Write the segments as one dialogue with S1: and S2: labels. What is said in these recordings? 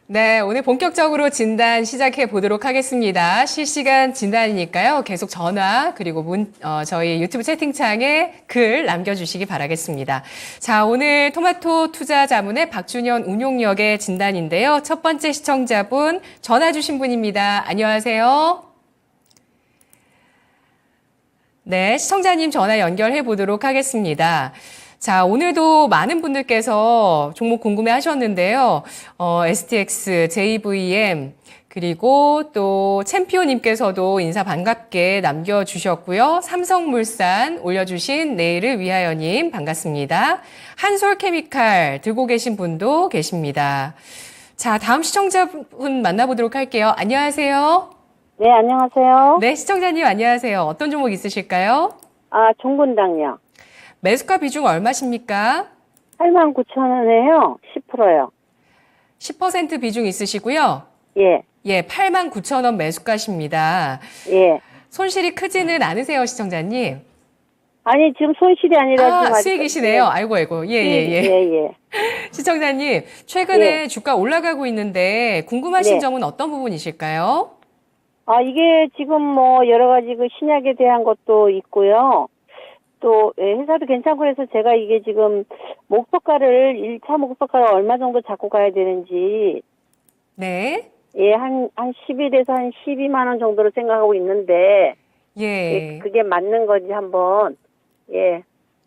S1: 네, 오늘 본격적으로 진단 시작해 보도록 하겠습니다. 실시간 진단이니까요. 계속 전화 그리고 저희 유튜브 채팅창에 글 남겨주시기 바라겠습니다. 자, 오늘 토마토 투자 자문의 박준현 운용역의 진단인데요. 첫 번째 시청자분 전화 주신 분입니다. 안녕하세요. 네, 시청자님 전화 연결해 보도록 하겠습니다. 자, 오늘도 많은 분들께서 종목 궁금해 하셨는데요. STX, JVM, 그리고 또 챔피온님께서도 인사 반갑게 남겨주셨고요. 삼성물산 올려주신 내일을 위하여님 반갑습니다. 한솔케미칼 들고 계신 분도 계십니다. 자, 다음 시청자분 만나보도록 할게요. 안녕하세요.
S2: 네, 안녕하세요.
S1: 네, 시청자님 안녕하세요. 어떤 종목 있으실까요?
S2: 종군당요.
S1: 매수가 비중 얼마십니까?
S2: 89,000원에요. 10%요.
S1: 10% 비중 있으시고요.
S2: 예,
S1: 예, 89,000원 매수가십니다.
S2: 예.
S1: 손실이 크지는 않으세요, 시청자님?
S2: 아니, 지금 손실이 아니라 지금
S1: 수익이시네요. 아이고. 예.
S2: 예.
S1: 시청자님, 최근에 주가 올라가고 있는데 궁금하신
S2: 네.
S1: 점은 어떤 부분이실까요?
S2: 이게 지금 뭐 여러 가지 그 신약에 대한 것도 있고요. 또 회사도 괜찮고 그래서 제가 이게 지금 목표가를 1차 목표가를 얼마 정도 잡고 가야 되는지
S1: 네.
S2: 예, 한 11에서 한 12만 원 정도로 생각하고 있는데
S1: 예.
S2: 그게 맞는 건지 한번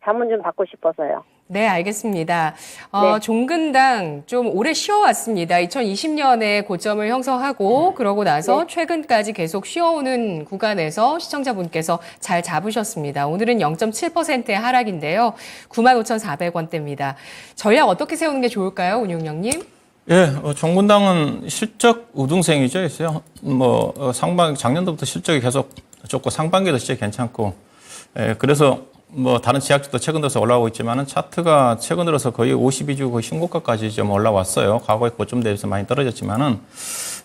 S2: 자문 좀 받고 싶어서요.
S1: 네, 알겠습니다.
S2: 네.
S1: 종근당 좀 오래 쉬어왔습니다. 2020년에 고점을 형성하고 그러고 나서
S2: 네.
S1: 최근까지 계속 쉬어오는 구간에서 시청자분께서 잘 잡으셨습니다. 오늘은 0.7%의 하락인데요. 95,400원대입니다. 전략 어떻게 세우는 게 좋을까요, 운용령님?
S3: 예, 종군당은 실적 우등생이죠, 있어요. 작년도부터 실적이 계속 좋고 상반기도 실적이 괜찮고, 그래서 다른 지약주도 최근 들어서 올라오고 있지만은 차트가 최근 들어서 거의 52주 거의 신고가까지 좀 올라왔어요. 과거의 고점 대비해서 많이 떨어졌지만은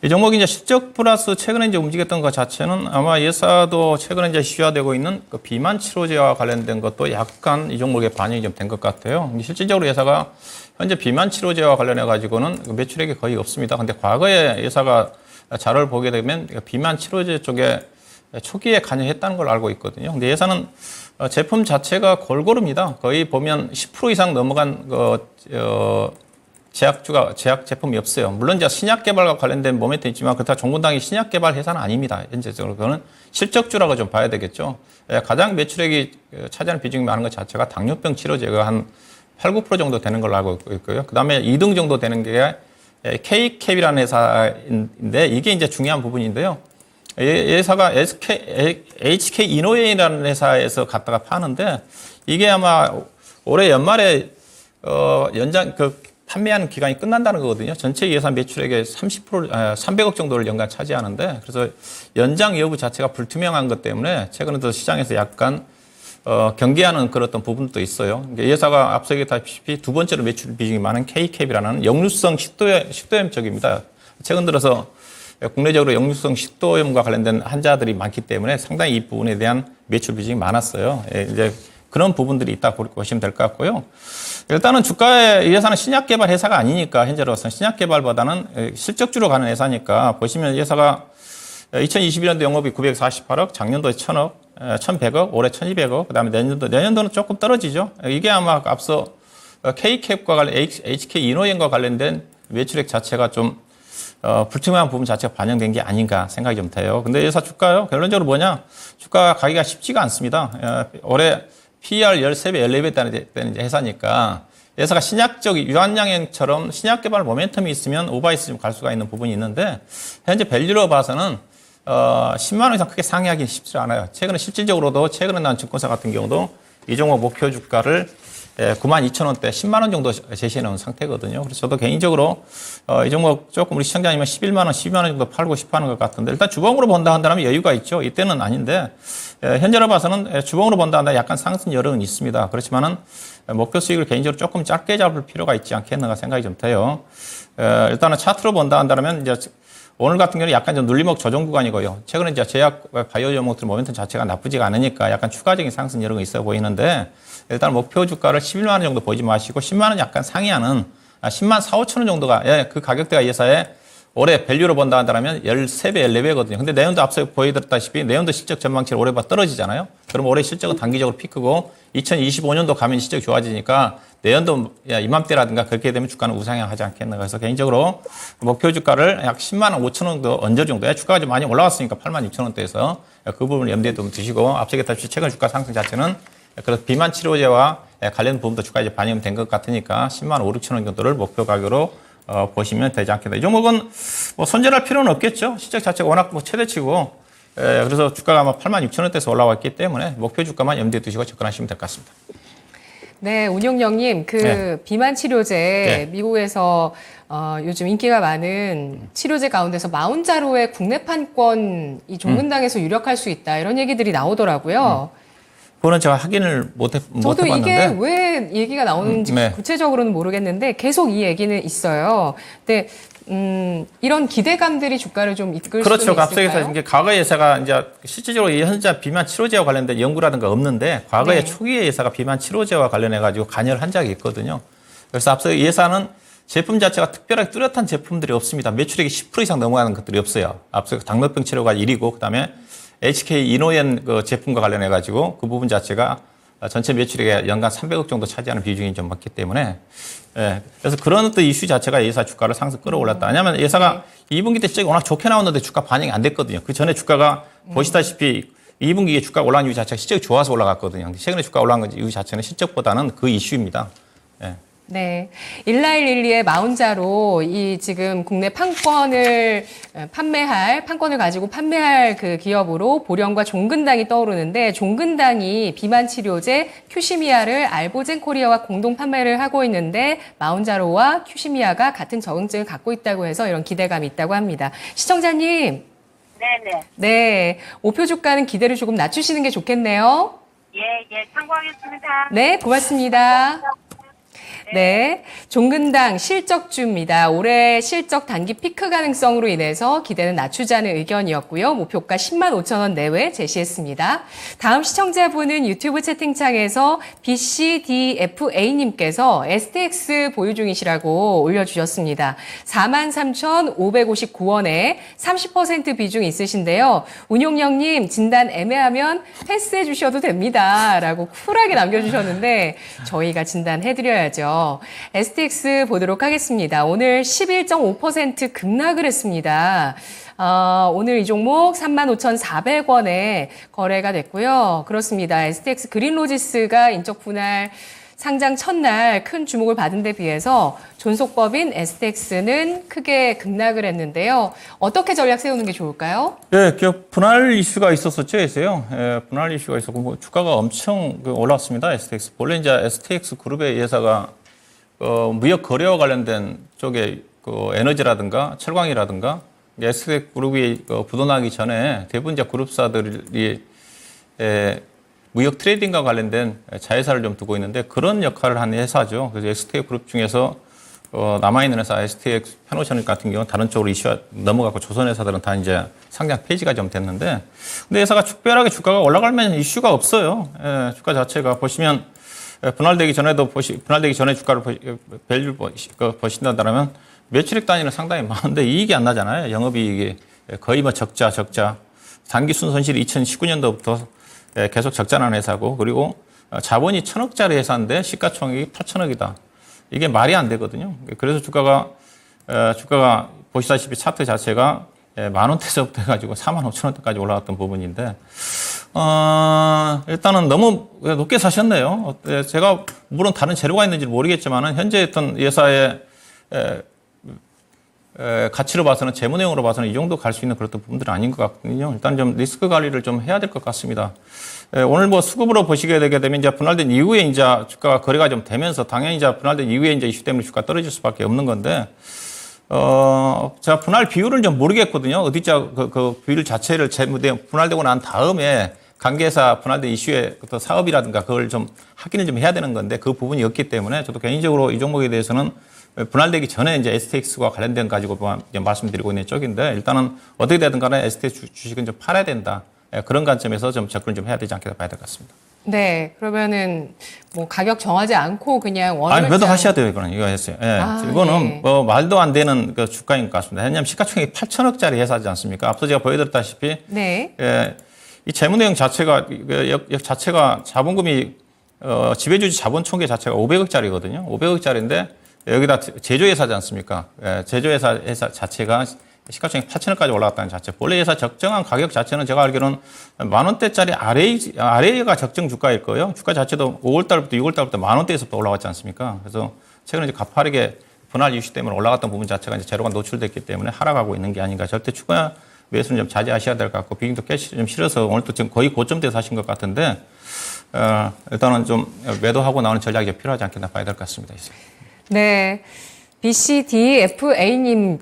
S3: 이 종목이 이제 실적 플러스 최근에 이제 움직였던 것 자체는 아마 예사도 최근에 이제 시화되고 있는 그 비만 치료제와 관련된 것도 약간 이 종목에 반영이 좀 된 것 같아요. 실질적으로 예사가 현재 비만 치료제와 관련해 가지고는 매출액이 거의 없습니다. 근데 과거에 예사가 자료를 보게 되면 비만 치료제 쪽에 초기에 관여했다는 걸 알고 있거든요. 근데 예사는 제품 자체가 골고루입니다. 거의 보면 10% 이상 넘어간 제약 제품이 없어요. 물론 이제 신약 개발과 관련된 모멘트 있지만 그렇다 종군당이 신약 개발 회사는 아닙니다. 현재적으로 그거는 실적주라고 좀 봐야 되겠죠. 가장 매출액이 차지하는 비중이 많은 것 자체가 당뇨병 치료제가 한 8, 9% 정도 되는 걸로 알고 있고요. 그 다음에 2등 정도 되는 게 K캡이라는 회사인데 이게 이제 중요한 부분인데요. 회사가 HK 이노웨이라는 회사에서 갖다가 파는데 이게 아마 올해 연말에 판매하는 기간이 끝난다는 거거든요. 전체 예산 매출액의 300억 정도를 연간 차지하는데 그래서 연장 여부 자체가 불투명한 것 때문에 최근에 도 시장에서 약간 경계하는 그런 어떤 부분도 있어요. 예사가 앞서 얘기했다시피 두 번째로 매출 비중이 많은 K캡이라는 역류성 식도염 쪽입니다. 최근 들어서 국내적으로 역류성 식도염과 관련된 환자들이 많기 때문에 상당히 이 부분에 대한 매출 비중이 많았어요. 이제 그런 부분들이 있다고 보시면 될 것 같고요. 일단은 주가에 이 회사는 신약 개발 회사가 아니니까 현재로서는 신약 개발보다는 실적주로 가는 회사니까 보시면 이 회사가 2021년도 영업이 948억, 작년도에 1000억, 1100억, 올해 1200억, 그다음에 내년도는 조금 떨어지죠. 이게 아마 앞서 K캡과 관련 HK 이노엔과 관련된 매출액 자체가 좀 불투명한 부분 자체가 반영된 게 아닌가 생각이 좀 돼요. 근데 이 회사 주가요, 결론적으로 뭐냐? 주가 가기가 쉽지가 않습니다. 올해 PER 13배, 14배 되는 회사니까 회사가 신약적 유한양행처럼 신약 개발 모멘텀이 있으면 오바이스 좀 갈 수가 있는 부분이 있는데 현재 밸류로 봐서는 10만 원 이상 크게 상회하기 쉽지 않아요. 최근에 실질적으로도 최근에 난 증권사 같은 경우도 이 종목 목표 주가를 92,000원대 10만 원 정도 제시해 놓은 상태거든요. 그래서 저도 개인적으로 이 종목 조금 우리 시청자님은 11만 원, 12만 원 정도 팔고 싶어 하는 것 같은데 일단 주봉으로 본다 한다면 여유가 있죠. 이때는 아닌데 현재로 봐서는 주봉으로 본다 한다 약간 상승 여력은 있습니다. 그렇지만은 목표 수익을 개인적으로 조금 짧게 잡을 필요가 있지 않겠는가 생각이 좀 돼요. 일단은 차트로 본다 한다면 이제 오늘 같은 경우는 약간 좀 눌림목 조정 구간이고요. 최근에 이제 제약 바이오 종목들 모멘텀 자체가 나쁘지가 않으니까 약간 추가적인 상승 여력이 있어 보이는데 일단 목표 주가를 11만 원 정도 보지 마시고 10만 원 약간 상회하는 10만 4, 5천 원 정도가 그 가격대가 예사에 올해 밸류로 본다 한다면 13배, 14배거든요. 근데 내년도 앞서 보여드렸다시피 내년도 실적 전망치를 올해 봐 떨어지잖아요. 그럼 올해 실적은 단기적으로 피크고 2025년도 가면 실적이 좋아지니까 내년도 이맘때라든가 그렇게 되면 주가는 우상향하지 않겠나. 그래서 개인적으로 목표 주가를 약 10만 5천 원 정도 언저 정도에 주가가 좀 많이 올라왔으니까 8만 6천 원대에서 그 부분을 염두에 좀 두시고 앞서 얘기했다시피 최근 주가 상승 자체는 그래서 비만 치료제와 관련 부분도 주가에 이제 반영된 것 같으니까 10만 5, 6천 원 정도를 목표 가격으로 보시면 되지 않겠나. 이 종목은 뭐 손절할 필요는 없겠죠. 실적 자체가 워낙 뭐 최대치고, 그래서 주가가 아마 8만 6천 원대에서 올라왔기 때문에 목표 주가만 염두에 두시고 접근하시면 될 것 같습니다.
S1: 네, 운용령님, 비만 치료제 미국에서 요즘 인기가 많은 치료제 가운데서 마운자로의 국내 판권 이 종근당에서 유력할 수 있다 이런 얘기들이 나오더라고요.
S3: 그거는 제가 확인을 못
S1: 저도
S3: 해봤는데.
S1: 이게 왜 얘기가 나오는지 구체적으로는 모르겠는데 계속 이 얘기는 있어요. 근데 이런 기대감들이 주가를 좀 이끌
S3: 그렇죠.
S1: 수는 있을까요?
S3: 앞서서 이제 과거의 예사가 이제 실질적으로 이 현재 비만 치료제와 관련된 연구라든가 없는데 과거에
S1: 네.
S3: 초기의 예사가 비만 치료제와 관련해 가지고 관여를 한 적이 있거든요. 그래서 앞서 예사는 제품 자체가 특별하게 뚜렷한 제품들이 없습니다. 매출액이 10% 이상 넘어가는 것들이 없어요. 앞서 당뇨병 치료가 1위고 그다음에 HK 이노엔 그 제품과 관련해 가지고 그 부분 자체가 전체 매출액의 연간 300억 정도 차지하는 비중이 좀 많기 때문에, 그래서 그런 어떤 이슈 자체가 예사 주가를 상승 끌어올랐다. 왜냐하면 예사가 2분기 때 실적이 워낙 좋게 나왔는데 주가 반영이 안 됐거든요. 그 전에 주가가 보시다시피 2분기에 주가가 올라간 이유 자체가 실적이 좋아서 올라갔거든요. 최근에 주가 올라간 이유 자체는 실적보다는 그 이슈입니다.
S1: 네. 1112의 마운자로 이 지금 국내 판권을 가지고 판매할 그 기업으로 보령과 종근당이 떠오르는데 종근당이 비만 치료제 큐시미아를 알보젠 코리아와 공동 판매를 하고 있는데 마운자로와 큐시미아가 같은 적응증을 갖고 있다고 해서 이런 기대감이 있다고 합니다. 시청자님.
S2: 네네.
S1: 네. 목표 주가는 기대를 조금 낮추시는 게 좋겠네요.
S2: 예, 참고하겠습니다.
S1: 네, 고맙습니다. 네, 종근당 실적주입니다. 올해 실적 단기 피크 가능성으로 인해서 기대는 낮추자는 의견이었고요. 목표가 10만 5천 원 내외 제시했습니다. 다음 시청자분은 유튜브 채팅창에서 BCDFA님께서 STX 보유 중이시라고 올려주셨습니다. 43,559원에 30% 비중 있으신데요. 운용령님 진단 애매하면 패스해 주셔도 됩니다. 라고 쿨하게 남겨주셨는데 저희가 진단해드려야죠. STX 보도록 하겠습니다. 오늘 11.5% 급락을 했습니다. 오늘 이 종목 35,400원에 거래가 됐고요. 그렇습니다. STX 그린로지스가 인적 분할 상장 첫날 큰 주목을 받은 데 비해서 존속법인 STX는 크게 급락을 했는데요. 어떻게 전략 세우는 게 좋을까요?
S3: 네, 기업 분할 이슈가 있었었죠, 예서요. 분할 이슈가 있었고 뭐 주가가 엄청 올랐습니다. STX. 원래 이제 STX 그룹의 예사가 무역 거래와 관련된 쪽에 그 에너지라든가 철강이라든가 STX 그룹이 부도나기 전에 대부분 이제 그룹사들이 무역 트레이딩과 관련된 자회사를 좀 두고 있는데 그런 역할을 하는 회사죠. 그래서 STX 그룹 중에서 남아있는 회사 STX 페노션 같은 경우는 다른 쪽으로 이슈가 넘어가고 조선 회사들은 다 이제 상장 폐지가 좀 됐는데 근데 회사가 특별하게 주가가 올라가면 이슈가 없어요. 주가 자체가 보시면 분할되기 전에도 분할되기 전에 주가를 밸류 보신다면 매출액 단위는 상당히 많은데 이익이 안 나잖아요. 영업이익이 거의 뭐 적자. 단기 순손실이 2019년도부터 계속 적자난 회사고 그리고 자본이 1,000억짜리 회사인데 시가총액이 8,000억이다. 이게 말이 안 되거든요. 그래서 주가가 보시다시피 차트 자체가 10,000원대서부터 해가지고 45,000원대까지 올라갔던 부분인데 일단은 너무 높게 사셨네요. 제가 물론 다른 재료가 있는지 모르겠지만은 현재 어떤 예사의 가치로 봐서는 재무 내용으로 봐서는 이 정도 갈 수 있는 그런 부분들은 아닌 것 같거든요. 일단 좀 리스크 관리를 좀 해야 될 것 같습니다. 오늘 뭐 수급으로 보시게 되게 되면 이제 분할된 이후에 이제 주가가 거래가 좀 되면서 당연히 이제 분할된 이후에 이제 이슈 때문에 주가 떨어질 수밖에 없는 건데 제가 분할 비율을 좀 모르겠거든요. 어디자 그 비율 자체를 분할되고 난 다음에 관계사 분할된 이슈의 또 사업이라든가 그걸 좀 확인을 좀 해야 되는 건데 그 부분이 없기 때문에 저도 개인적으로 이 종목에 대해서는 분할되기 전에 이제 STX와 관련된 가지고 말씀드리고 있는 쪽인데 일단은 어떻게 되든 간에 STX 주식은 좀 팔아야 된다. 그런 관점에서 좀 접근을 좀 해야 되지 않겠다 봐야 될 것 같습니다.
S1: 네, 그러면은 뭐 가격 정하지 않고 그냥
S3: 아니,
S1: 원월장.
S3: 매도하셔야 돼요, 이거는. 이거 했어요. 예. 이거는
S1: 예.
S3: 뭐 말도 안 되는 그 주가인 것 같습니다. 왜냐하면 시가총액이 8천억짜리 회사지 않습니까? 앞서 제가 보여드렸다시피
S1: 네.
S3: 예, 이 재무 내용 자체가 자체가 자본금이 지배주주 자본 총계 자체가 500억짜리거든요. 500억짜리인데 여기다 제조회사지 않습니까? 예, 제조회사 자체가 시가총액 8천억까지 올라갔다는 자체. 원래 회사 적정한 가격 자체는 제가 알기로는 10,000원대짜리 아래가 적정 주가일 거예요. 주가 자체도 5월달부터 6월달부터 10,000원대에서부터 올라갔지 않습니까? 그래서 최근에 이제 가파르게 분할 이슈 때문에 올라갔던 부분 자체가 이제 재료가 노출됐기 때문에 하락하고 있는 게 아닌가. 절대 추가 매수는 좀 자제하셔야 될 것 같고, 비중도 꽤 좀 실어서 오늘 또 지금 거의 고점대에 사신 것 같은데, 일단은 좀 매도하고 나오는 전략이 필요하지 않겠나 봐야 될 것 같습니다.
S1: 네. BCDFA님의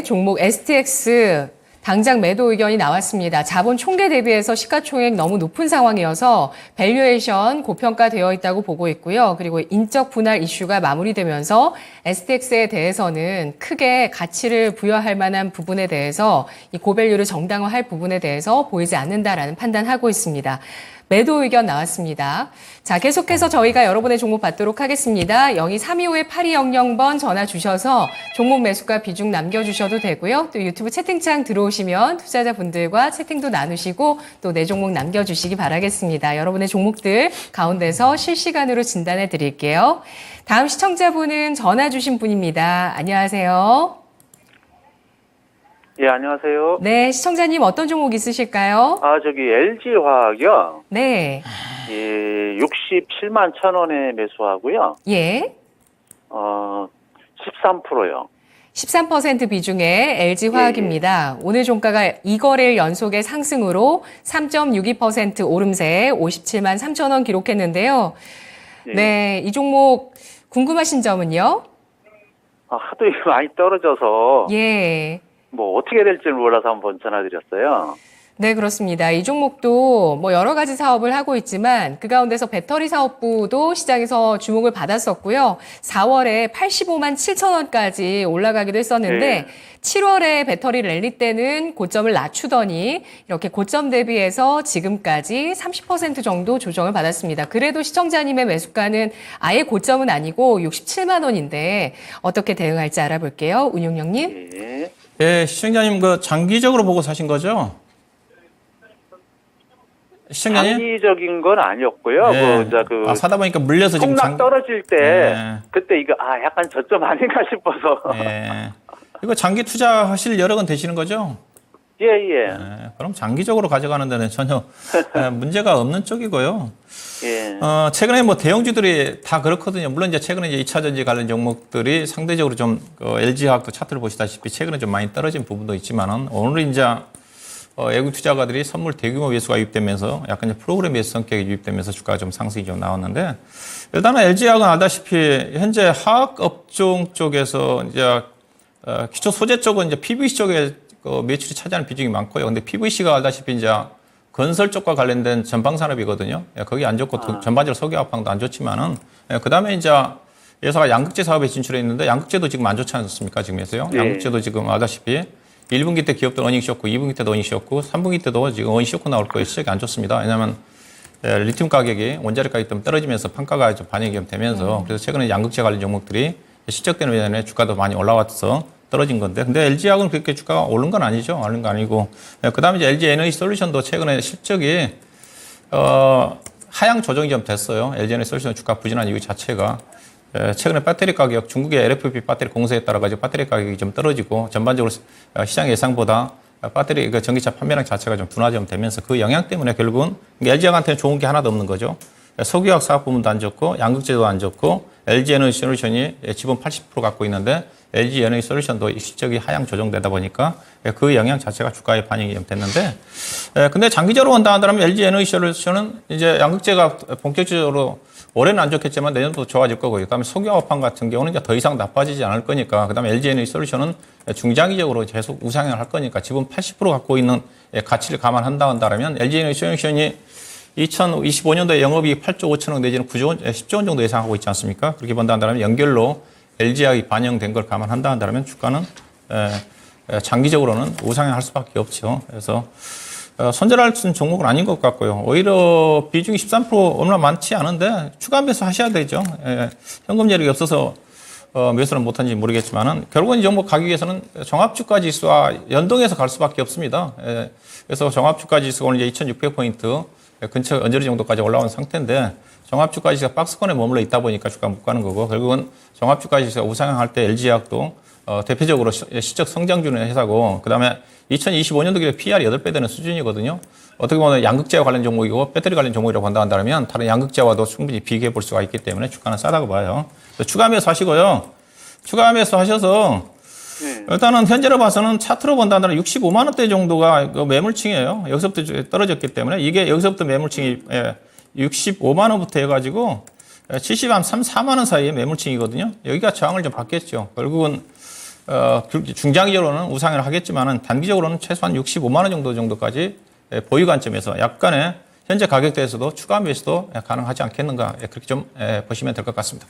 S1: 종목 STX 당장 매도 의견이 나왔습니다. 자본 총계 대비해서 시가총액 너무 높은 상황이어서 밸류에이션 고평가되어 있다고 보고 있고요. 그리고 인적 분할 이슈가 마무리되면서 STX에 대해서는 크게 가치를 부여할 만한 부분에 대해서 이 고밸류를 정당화할 부분에 대해서 보이지 않는다라는 판단하고 있습니다. 매도 의견 나왔습니다. 자, 계속해서 저희가 여러분의 종목 받도록 하겠습니다. 02-3255-8200번 전화 주셔서 종목 매수가 비중 남겨주셔도 되고요. 또 유튜브 채팅창 들어오시면 투자자분들과 채팅도 나누시고 또 내 종목 남겨주시기 바라겠습니다. 여러분의 종목들 가운데서 실시간으로 진단해 드릴게요. 다음 시청자분은 전화 주신 분입니다. 안녕하세요.
S4: 예, 안녕하세요.
S1: 네, 시청자님 어떤 종목 있으실까요?
S4: 저기 LG화학이요.
S1: 네.
S4: 예, 67만 1,000원에 매수하고요.
S1: 예.
S4: 13%요.
S1: 13% 비중의 LG화학입니다. 오늘 종가가 2거래일 연속의 상승으로 3.62% 오름세 57만 3천 원 기록했는데요. 네, 이 종목 궁금하신 점은요?
S4: 하도 많이 떨어져서
S1: 예.
S4: 뭐 어떻게 될지 몰라서 한번 전화드렸어요.
S1: 네, 그렇습니다. 이 종목도 뭐 여러 가지 사업을 하고 있지만 그 가운데서 배터리 사업부도 시장에서 주목을 받았었고요. 4월에 85만 7천 원까지 올라가기도 했었는데 7월에 배터리 랠리 때는 고점을 낮추더니 이렇게 고점 대비해서 지금까지 30% 정도 조정을 받았습니다. 그래도 시청자님의 매수가는 아예 고점은 아니고 67만 원인데 어떻게 대응할지 알아볼게요. 운용령님.
S4: 예.
S3: 예, 시청자님 그 장기적으로 보고 사신 거죠? 시청자님?
S4: 장기적인 건 아니었고요.
S3: 예. 사다 보니까 물려서 지금
S4: 폭락 떨어질 때
S3: 예.
S4: 그때 이거 약간 저점 아닌가 싶어서.
S3: 예. 이거 장기 투자하실 여력은 되시는 거죠?
S4: 예.
S3: 예. 그럼 장기적으로 가져가는 데는 전혀 문제가 없는 쪽이고요.
S4: 예.
S3: 최근에 뭐 대형주들이 다 그렇거든요. 물론 이제 최근에 이제 2차 전지 관련 종목들이 상대적으로 좀 LG화학도 차트를 보시다시피 최근에 좀 많이 떨어진 부분도 있지만은 오늘은 이제 외국 투자가들이 선물 대규모 매수가 유입되면서 약간 이제 프로그램 매수 성격이 유입되면서 주가가 좀 상승이 좀 나왔는데 일단은 LG화학은 알다시피 현재 화학 업종 쪽에서 이제 기초 소재 쪽은 이제 PVC 쪽에 매출이 차지하는 비중이 많고요. 근데 PVC가 알다시피 이제 건설 쪽과 관련된 전방 산업이거든요. 거기 안 좋고 전반적으로 석유화학도 안 좋지만은 그다음에 이제 회사가 양극재 사업에 진출해 있는데 양극재도 지금 안 좋지 않습니까? 지금에서요.
S4: 예.
S3: 양극재도 지금 알다시피 1분기 때 기업들 어닝 쇼크, 2분기 때도 어닝 쇼크, 3분기 때도 지금 어닝 쇼크 나올 거예요. 시작이 안 좋습니다. 왜냐하면 리튬 가격이 원자력 가격이 좀 떨어지면서 판가가 좀 반영이 좀 되면서 그래서 최근에 양극재 관련 종목들이 실적되는 면에 주가도 많이 올라와서 떨어진 건데 근데 LG화학은 그렇게 주가가 오른 건 아니죠. 오른 건 아니고 그다음에 이제 LG 에너지 솔루션도 최근에 실적이 하향 조정이 좀 됐어요. LG 에너지 솔루션 주가 부진한 이유 자체가 최근에 배터리 가격, 중국의 LFP 배터리 공세에 따라 가지고 배터리 가격이 좀 떨어지고 전반적으로 시장 예상보다 배터리 전기차 판매량 자체가 좀 둔화 좀 되면서 그 영향 때문에 결국은 LG화학한테는 좋은 게 하나도 없는 거죠. 석유화학 사업 부문도 안 좋고 양극재도 안 좋고 LG 에너지 솔루션이 지분 80% 갖고 있는데 LG 에너지 솔루션도 실적이 하향 조정되다 보니까 그 영향 자체가 주가에 반영이 좀 됐는데 근데 장기적으로 본다 한다면 LG 에너지 솔루션은 이제 양극재가 본격적으로 올해는 안 좋겠지만 내년도 좋아질 거고 그다음에 석유화학판 같은 경우는 이제 더 이상 나빠지지 않을 거니까 그다음에 LG 에너지 솔루션은 중장기적으로 계속 우상향을 할 거니까 지분 80% 갖고 있는 가치를 감안한다 한다면 LG 에너지 솔루션이 2025년도에 영업이익 8조 5천억 내지는 9조 원, 10조 원 정도 예상하고 있지 않습니까? 그렇게 본다 한다면 연결로 LG화학이 반영된 걸 감안한다 한다면 주가는 장기적으로는 우상향할 수밖에 없죠. 그래서 손절할 수 있는 종목은 아닌 것 같고요. 오히려 비중이 13% 얼마 많지 않은데 추가 매수 하셔야 되죠. 예, 현금 여력이 없어서 매수는 못한지 모르겠지만은 결국은 이 종목 가기 위해서는 종합주가 지수와 연동해서 갈 수밖에 없습니다. 예, 그래서 종합주가 지수가 오늘 이제 2,600포인트 근처 언저리 정도까지 올라온 상태인데 종합주가 지수가 박스권에 머물러 있다 보니까 주가 못 가는 거고 결국은 종합주가 지수가 우상향할 때 LG화학도 대표적으로 실적 성장주는 회사고 그다음에 2025년도 PR이 8배 되는 수준이거든요. 어떻게 보면 양극재와 관련 종목이고 배터리 관련 종목이라고 한다면 다른 양극재와도 충분히 비교해 볼 수가 있기 때문에 주가는 싸다고 봐요. 추가 매수 하시고요. 추가 매수 하셔서 일단은 현재로 봐서는 차트로 본다면 65만 원대 정도가 그 매물층이에요. 여기서부터 떨어졌기 때문에 이게 여기서부터 매물층이 65만 원부터 해가지고 74만 원 사이에 매물층이거든요. 여기가 저항을 좀 받겠죠. 결국은 중장기적으로는 우상을 하겠지만은 단기적으로는 최소한 65만 원 정도까지 보유 관점에서 약간의 현재 가격대에서도 추가 매수도 가능하지 않겠는가 그렇게 좀 보시면 될 것 같습니다.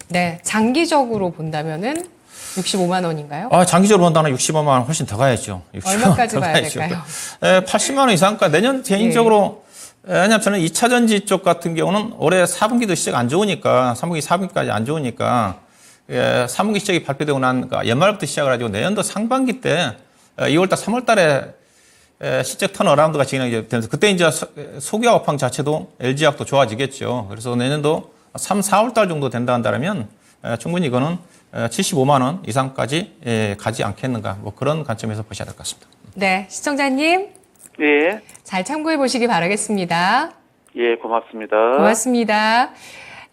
S1: 네, 장기적으로 본다면은 65만 원인가요?
S3: 장기적으로 본다면 65만 원 훨씬 더 가야죠.
S1: 얼마까지 가야 될까요?
S3: 80만 원 이상가 내년 개인적으로 왜냐하면 저는 2차 전지 쪽 같은 경우는 올해 4분기도 시작 안 좋으니까 3분기, 4분기까지 안 좋으니까 3분기 시작이 발표되고 난 연말부터 시작을 하고 내년도 상반기 때 2월달, 3월달에 실적 턴어라운드가 진행이 되면서 그때 이제 소기화 업황 자체도 LG화학도 좋아지겠죠. 그래서 내년도 3, 4월달 정도 된다 한다면 충분히 이거는 75만 원 이상까지 가지 않겠는가 뭐 그런 관점에서 보셔야 될 것 같습니다.
S1: 네, 시청자님
S4: 예.
S1: 잘 참고해 보시기 바라겠습니다.
S4: 예, 고맙습니다.
S1: 고맙습니다.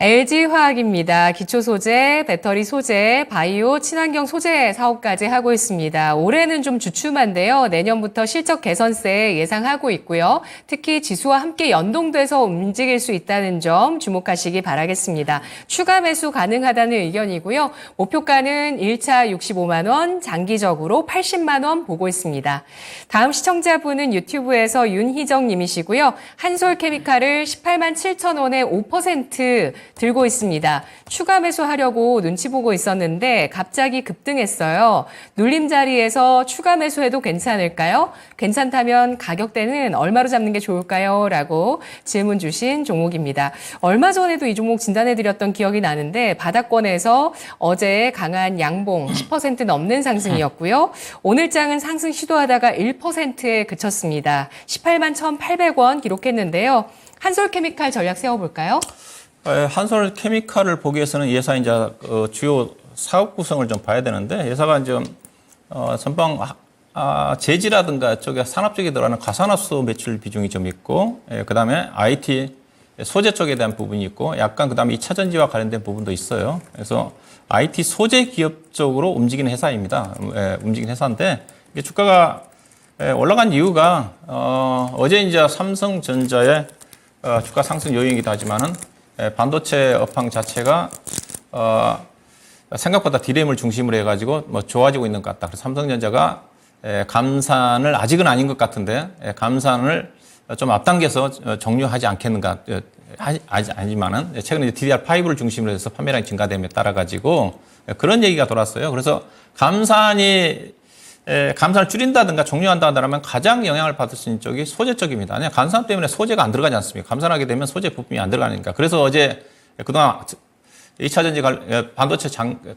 S1: LG화학입니다. 기초소재, 배터리 소재, 바이오, 친환경 소재 사업까지 하고 있습니다. 올해는 좀 주춤한데요. 내년부터 실적 개선세 예상하고 있고요. 특히 지수와 함께 연동돼서 움직일 수 있다는 점 주목하시기 바라겠습니다. 추가 매수 가능하다는 의견이고요. 목표가는 1차 65만 원, 장기적으로 80만 원 보고 있습니다. 다음 시청자분은 유튜브에서 윤희정 님이시고요. 한솔케미칼을 18만 7천 원에 5% 들고 있습니다. 추가 매수하려고 눈치 보고 있었는데 갑자기 급등했어요. 눌림 자리에서 추가 매수해도 괜찮을까요? 괜찮다면 가격대는 얼마로 잡는 게 좋을까요? 라고 질문 주신 종목입니다. 얼마 전에도 이 종목 진단해드렸던 기억이 나는데 바닥권에서 어제 강한 양봉 10% 넘는 상승이었고요. 오늘 장은 상승 시도하다가 1%에 그쳤습니다. 18만 1,800원 기록했는데요. 한솔케미칼 전략 세워볼까요?
S3: 한솔케미칼을 보기 위해서는 이 회사 이제 주요 사업 구성을 좀 봐야 되는데 회사가 좀 전방 재지라든가 쪽에 산업 쪽에 들어가는 가산화수 매출 비중이 좀 있고 그다음에 IT 소재 쪽에 대한 부분이 있고 약간 그다음에 2차 전지와 관련된 부분도 있어요. 그래서 IT 소재 기업 쪽으로 움직이는 회사입니다. 움직이는 회사인데 이게 주가가 올라간 이유가 어제 이제 삼성전자의 주가 상승 요인이기도 하지만은 반도체 업황 자체가 생각보다 디램을 중심으로 해가지고 뭐 좋아지고 있는 것 같다. 그래서 삼성전자가 감산을 아직은 아닌 것 같은데 감산을 좀 앞당겨서 종료하지 않겠는가. 아니지만은 최근에 DDR5를 중심으로 해서 판매량이 증가됨에 따라 가지고 그런 얘기가 돌았어요. 그래서 감산을 줄인다든가 종료한다 한다면 가장 영향을 받을 수 있는 쪽이 소재 쪽입니다. 아니, 감산 때문에 소재가 안 들어가지 않습니까? 감산하게 되면 소재 부품이 안 들어가니까. 그래서 어제 그동안 2차 전지 반도체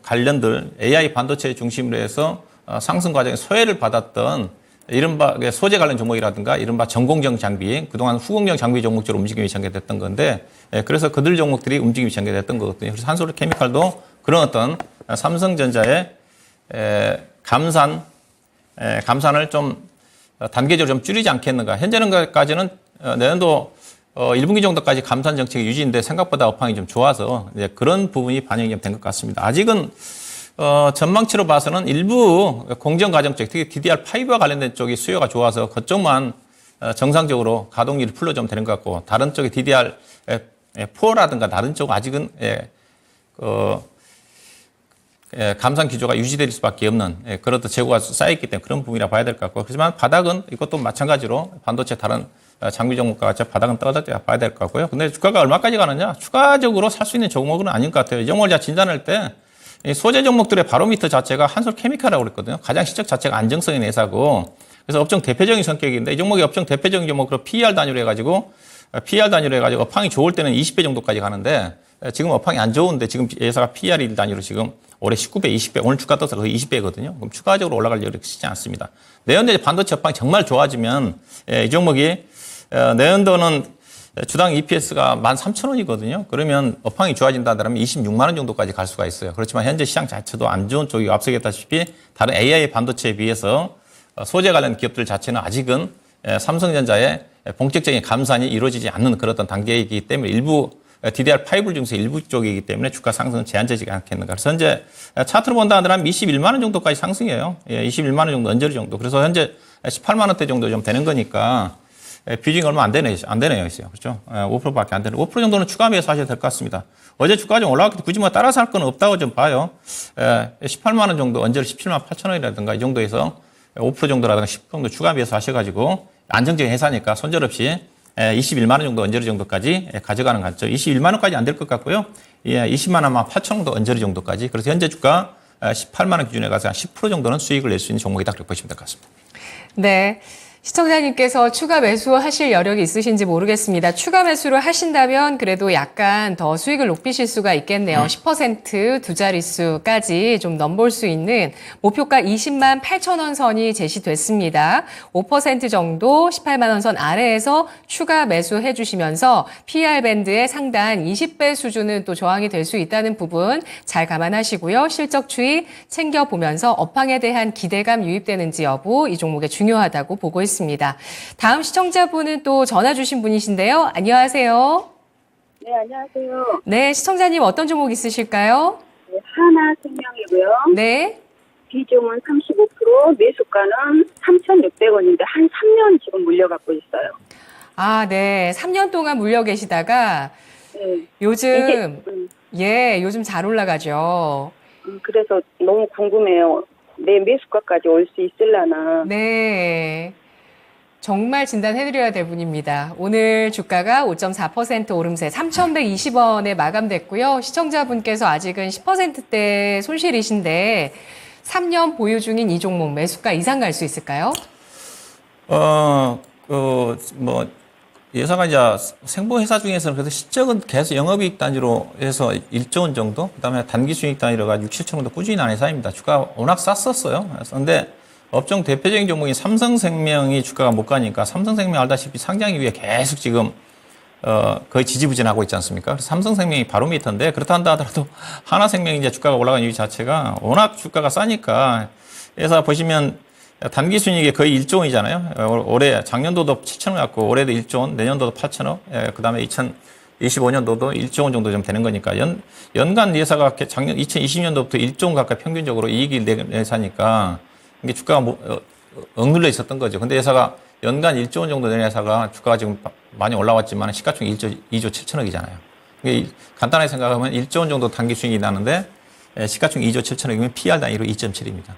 S3: 관련들 AI 반도체 중심으로 해서 상승 과정에 소외를 받았던 이른바 소재 관련 종목이라든가 이른바 전공정 장비, 그동안 후공정 장비 종목적으로 움직임이 전개됐던 건데 그래서 그들 종목들이 움직임이 전개됐던 거거든요. 그래서 한솔케미칼도 그런 어떤 삼성전자의 감산을 좀 단계적으로 좀 줄이지 않겠는가. 현재는까지는 내년도 1분기 정도까지 감산 정책이 유지인데 생각보다 업황이 좀 좋아서 이제 그런 부분이 반영이 된 것 같습니다. 아직은 전망치로 봐서는 일부 공정 과정 쪽, 특히 DDR5와 관련된 쪽이 수요가 좋아서 그쪽만 정상적으로 가동률이 풀로 좀 되는 것 같고 다른 쪽에 DDR4라든가 다른 쪽 아직은 감산 기조가 유지될 수밖에 없는 그런 재고가 쌓여있기 때문에 그런 부분이라 봐야 될 것 같고 하지만 바닥은 이것도 마찬가지로 반도체 다른 장비 종목과 같이 바닥은 떨어졌다 봐야 될 것 같고요. 근데 주가가 얼마까지 가느냐? 추가적으로 살 수 있는 종목은 아닌 것 같아요. 이 종목을 제가 진단할 때 소재 종목들의 바로미터 자체가 한솔케미칼이라고 그랬거든요. 가장 실적 자체가 안정성 있는 회사고 그래서 업종 대표적인 성격인데 이 종목이 업종 대표적인 종목으로 PER 단위로 해가지고 업황이 좋을 때는 20배 정도까지 가는데 지금 업황이 안 좋은데 지금 회사가 PER 단위로 지금 올해 19배, 20배, 오늘 주가 떠서 거의 20배거든요. 그럼 추가적으로 올라갈 여력이 크지 않습니다. 내년도에 반도체 업황이 정말 좋아지면 이 종목이 내년도는 주당 EPS가 13,000원이거든요. 그러면 업황이 좋아진다면 26만 원 정도까지 갈 수가 있어요. 그렇지만 현재 시장 자체도 안 좋은 쪽이 앞서겠다시피 다른 AI 반도체에 비해서 소재 관련 기업들 자체는 아직은 삼성전자의 본격적인 감산이 이루어지지 않는 그런 단계이기 때문에 일부 DDR5 중에서 일부 쪽이기 때문에 주가 상승은 제한되지 않겠는가. 그래서 현재 차트로 본다 하더라면 21만 원 정도까지 상승이에요. 21만 원 정도, 언저리 정도. 그래서 현재 18만 원대 정도 좀 되는 거니까 비중이 얼마 안 되네요. 있어요. 그렇죠? 5%밖에 안 되는. 5% 정도는 추가 매수하셔야 될 것 같습니다. 어제 주가가 좀 올라갔기 때문에 굳이 뭐 따라서 할 건 없다고 좀 봐요. 18만 원 정도, 언저리 17만 8천 원이라든가 이 정도에서 5% 정도라든가 10% 정도 추가 매수하셔가지고 안정적인 회사니까 손절없이 21만 원 정도 언저리 정도까지 가져가는 관점. 21만 원까지 안 될 것 같고요. 20만 원만 8천 정도 언저리 정도까지. 그래서 현재 주가 18만 원 기준에 가서 한 10% 정도는 수익을 낼 수 있는 종목이다 그렇게 보시면 될 것 같습니다.
S1: 네. 시청자님께서 추가 매수하실 여력이 있으신지 모르겠습니다. 추가 매수를 하신다면 그래도 약간 더 수익을 높이실 수가 있겠네요. 10% 두 자릿수까지 좀 넘볼 수 있는 목표가 20만 8천 원 선이 제시됐습니다. 5% 정도 18만 원 선 아래에서 추가 매수해 주시면서 PER 밴드의 상단 20배 수준은 또 저항이 될 수 있다는 부분 잘 감안하시고요. 실적 추이 챙겨보면서 업황에 대한 기대감 유입되는지 여부 이 종목에 중요하다고 보고 있습니다. 다음 시청자분은 또 전화 주신 분이신데요. 안녕하세요.
S5: 네, 안녕하세요.
S1: 네, 시청자님 어떤 종목 있으실까요?
S5: 네, 하나생명이고요.
S1: 네.
S5: 비중은 35%, 매수가는 3,600원인데 한 3년 지금 물려갖고 있어요.
S1: 아, 네. 3년 동안 물려 계시다가
S5: 네.
S1: 요즘 요즘 잘 올라가죠.
S5: 그래서 너무 궁금해요. 내 매수가까지 올 수 있을라나.
S1: 네. 정말 진단해드려야 될 분입니다. 오늘 주가가 5.4% 오름세 3,120원에 마감됐고요. 시청자분께서 아직은 10%대 손실이신데 3년 보유 중인 이 종목 매수가 이상 갈 수 있을까요?
S3: 예사가 이제 생보회사 중에서는 그래도 실적은 계속 영업이익 단위로 해서 1조 원 정도, 그 다음에 단기 수익 단위로가 6, 7천 원도 꾸준히 나는 회사입니다. 주가가 워낙 쌌었어요. 그런데 업종 대표적인 종목인 삼성생명이 주가가 못 가니까 삼성생명 알다시피 상장 이후에 계속 지금 거의 지지부진하고 있지 않습니까? 그래서 삼성생명이 바로미터인데 그렇다 한다 하더라도 하나생명이 이제 주가가 올라간 이유 자체가 워낙 주가가 싸니까 그래서 보시면 단기 순이익이 거의 1조 원이잖아요. 올해 작년도도 7천 원 갖고 올해도 1조 원, 내년도도 8천 원, 그다음에 2025년도도 1조 원 정도 좀 되는 거니까 연간 예사가 작년 2020년도부터 1조 원 가까이 평균적으로 이익이 내는 회사니까 이게 주가가 억눌려 있었던 거죠. 근데 회사가 연간 1조 원 정도 되는 회사가 주가가 지금 많이 올라왔지만 시가총 2조 7천억이잖아요. 이게 간단하게 생각하면 1조 원 정도 단기 수익이 나는데 시가총 2조 7천억이면 PER 단위로 2.7입니다.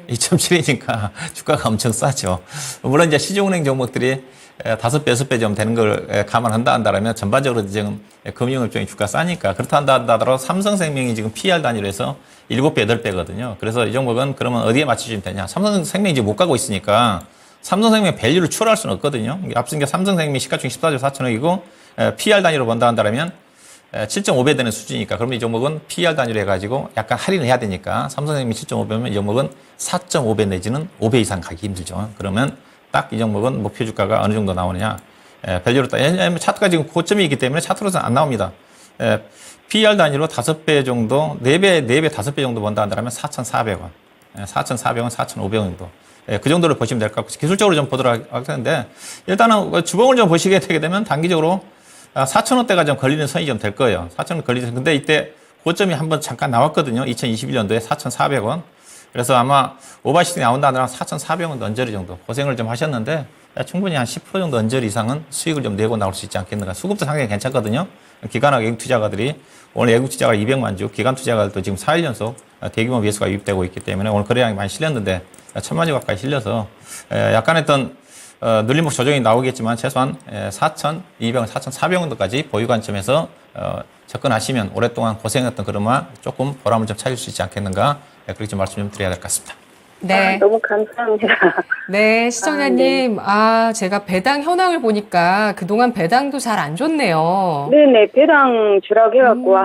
S3: 2.7이니까 주가가 엄청 싸죠. 물론 이제 시중은행 종목들이 5배, 6배 좀 되는 걸 감안한다면 전반적으로 지금 금융업종이 주가 싸니까 그렇다 하더라도 삼성생명이 지금 PER 단위로 해서 7배, 8배거든요. 그래서 이 종목은 그러면 어디에 맞추시면 되냐. 삼성생명이 이제 못 가고 있으니까 삼성생명 밸류를 추월할 수는 없거든요. 앞서 삼성생명이 시가총 14조 4천억이고 PER 단위로 본다 한다면 7.5배 되는 수준이니까 그러면 이 종목은 PER 단위로 해가지고 약간 할인을 해야 되니까 삼성생명이 7.5배면 이 종목은 4.5배 내지는 5배 이상 가기 힘들죠. 그러면 딱 이 종목은 목표 주가가 어느 정도 나오느냐. 밸류로 따 왜냐하면 차트가 지금 고점이기 때문에 차트로서는 안 나옵니다. PER 단위로 5배 정도, 4배, 5배 정도 본다 한다면 4,400원. 4,400원, 4,500원 정도. 그 정도를 보시면 될 것 같고 기술적으로 좀 보도록 할 텐데 일단은 주봉을 좀 보시게 되게 되면 단기적으로 4,000원대가 좀 걸리는 선이 좀 될 거예요. 4,000원 걸리는. 근데 이때 고점이 한번 잠깐 나왔거든요. 2021년도에 4,400원. 그래서 아마 오버시팅이 나온다 하면 4,400원 언저리 정도 고생을 좀 하셨는데 충분히 한 10% 정도 언저리 이상은 수익을 좀 내고 나올 수 있지 않겠는가. 수급도 상당히 괜찮거든요. 기관하고 외국 투자가들이 오늘 외국 투자가 200만 주, 기관 투자가들도 지금 4일 연속 대규모 매수가 유입되고 있기 때문에 오늘 거래량이 많이 실렸는데 1,000만 주 가까이 실려서 약간 했던 눌림목 조정이 나오겠지만 최소한 4,200원, 4,400원까지 보유 관점에서 접근하시면 오랫동안 고생했던 그러나 조금 보람을 좀 찾을 수 있지 않겠는가 그렇게 좀 말씀 좀 드려야 될 것 같습니다.
S1: 네.
S5: 너무 감사합니다.
S1: 네, 시청자님. 제가 배당 현황을 보니까 그동안 배당도 잘 안 줬네요.
S5: 네네, 배당 주라고 해갖고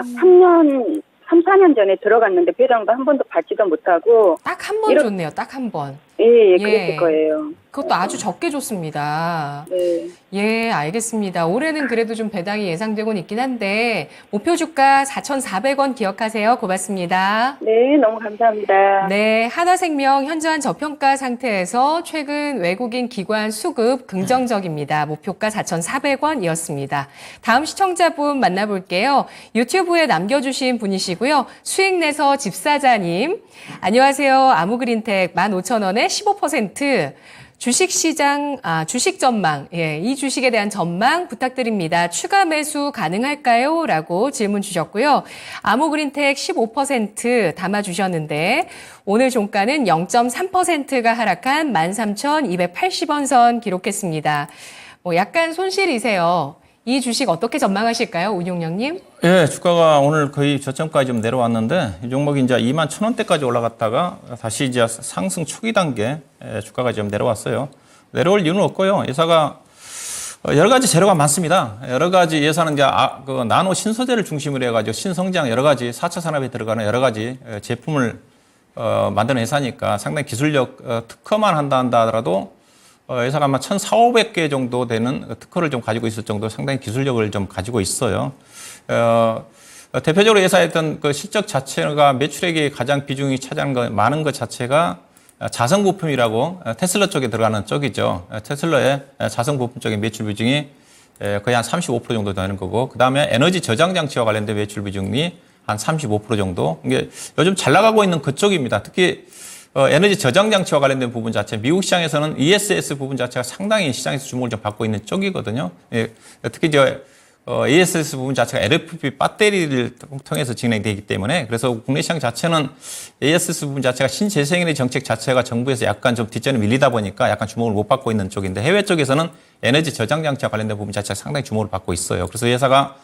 S5: 3-4년 전에 들어갔는데 배당도 한 번도 받지도 못하고.
S1: 딱 한 번 줬네요. 딱 한 번.
S5: 예, 그랬을 거예요.
S1: 그것도 아주 적게 줬습니다.
S5: 네.
S1: 예, 알겠습니다. 올해는 그래도 좀 배당이 예상되고는 있긴 한데 목표 주가 4,400원 기억하세요. 고맙습니다.
S5: 네, 너무 감사합니다.
S1: 네, 하나생명 현저한 저평가 상태에서 최근 외국인 기관 수급 긍정적입니다. 목표가 4,400원이었습니다. 다음 시청자분 만나볼게요. 유튜브에 남겨주신 분이시고요. 수익내서 집사자님. 안녕하세요. 아무그린텍 15,000원에 15%. 주식 전망, 이 주식에 대한 전망 부탁드립니다. 추가 매수 가능할까요? 라고 질문 주셨고요. 아모그린텍 15% 담아주셨는데, 오늘 종가는 0.3%가 하락한 13,280원 선 기록했습니다. 약간 손실이세요. 이 주식 어떻게 전망하실까요? 운용령님?
S3: 예, 주가가 오늘 거의 저점까지 좀 내려왔는데 이 종목이 이제 21,000원대까지 올라갔다가 다시 이제 상승 초기 단계 주가가 좀 내려왔어요. 내려올 이유는 없고요. 예사가 여러 가지 재료가 많습니다. 여러 가지 예사는 이제 그 나노 신소재를 중심으로 해가지고 신성장 여러 가지 4차 산업에 들어가는 여러 가지 제품을 만드는 회사니까 상당히 기술력 특허만 한다 하더라도 회사가 아마 1,400-1,500개 정도 되는 특허를 좀 가지고 있을 정도 상당히 기술력을 좀 가지고 있어요. 대표적으로 회사했던 그 실적 자체가 매출액이 가장 비중이 차지하는 거 많은 것 자체가 자성 부품이라고 테슬라 쪽에 들어가는 쪽이죠. 테슬라의 자성 부품 쪽의 매출 비중이 거의 한 35% 정도 되는 거고, 그 다음에 에너지 저장 장치와 관련된 매출 비중이 한 35% 정도. 이게 요즘 잘 나가고 있는 그쪽입니다. 특히 에너지 저장 장치와 관련된 부분 자체, 미국 시장에서는 ESS 부분 자체가 상당히 시장에서 주목을 좀 받고 있는 쪽이거든요. 특히 ESS 부분 자체가 LFP 배터리를 통해서 진행되기 때문에, 그래서 국내 시장 자체는 ESS 부분 자체가 신재생에너지 정책 자체가 정부에서 약간 좀 뒷전에 밀리다 보니까 약간 주목을 못 받고 있는 쪽인데, 해외 쪽에서는 에너지 저장 장치와 관련된 부분 자체가 상당히 주목을 받고 있어요. 그래서 회사가